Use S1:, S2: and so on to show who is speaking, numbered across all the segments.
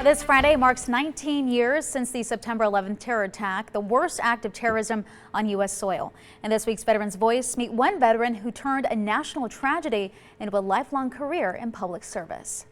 S1: This Friday marks 19 years since the September 11th terror attack, the worst act of terrorism on U.S. soil. In this week's Veterans Voice, meet one veteran who turned a national tragedy into a lifelong career in public service.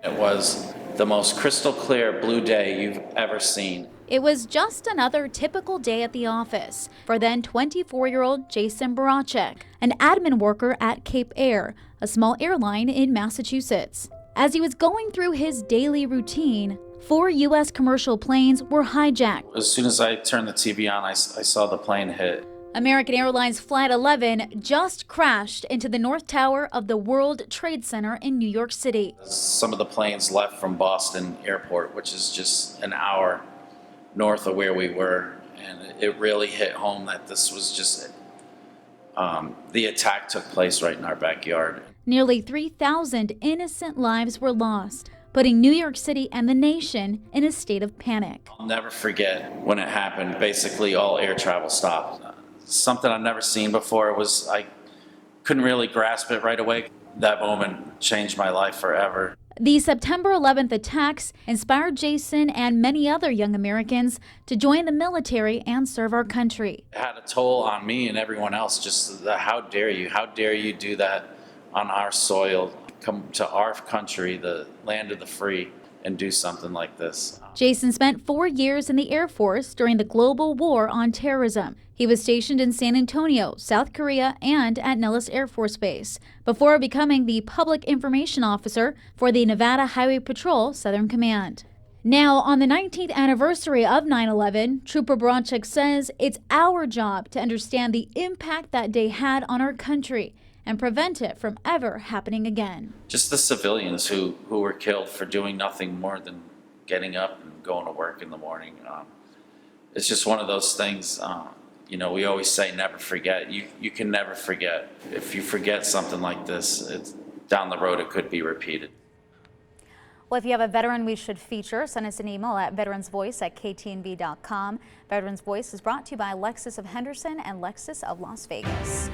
S2: It was the most crystal clear blue day you've ever seen.
S1: It was just another typical day at the office for then 24-year-old Jason Boracek, an admin worker at Cape Air, a small airline in Massachusetts. As he was going through his daily routine, 4 U.S. commercial planes were hijacked.
S2: As soon as I turned the TV on, I saw the plane hit.
S1: American Airlines Flight 11 just crashed into the North Tower of the World Trade Center in New York City.
S2: Some of the planes left from Boston Airport, which is just an hour north of where we were, and it really hit home that this was just the attack took place right in our backyard.
S1: Nearly 3,000 innocent lives were lost, putting New York City and the nation in a state of panic.
S2: I'll never forget when it happened. Basically, all air travel stopped. Something I've never seen before. I couldn't really grasp it right away. That moment changed my life forever.
S1: The September 11th attacks inspired Jason and many other young Americans to join the military and serve our country.
S2: It had a toll on me and everyone else. Just how dare you do that on our soil, come to our country, the land of the free, and do something like this.
S1: Jason spent 4 years in the Air Force during the global war on terrorism. He was stationed in San Antonio, South Korea, and at Nellis Air Force Base before becoming the Public Information Officer for the Nevada Highway Patrol Southern Command. Now, on the 19th anniversary of 9/11, Trooper Boracek says it's our job to understand the impact that day had on our country and prevent it from ever happening again.
S2: Just the civilians who were killed for doing nothing more than getting up and going to work in the morning. It's just one of those things, we always say never forget. You can never forget. If you forget something like this, down the road it could be repeated.
S1: Well, if you have a veteran we should feature, send us an email at veteransvoice@ktnv.com. Veterans Voice is brought to you by Lexus of Henderson and Lexus of Las Vegas.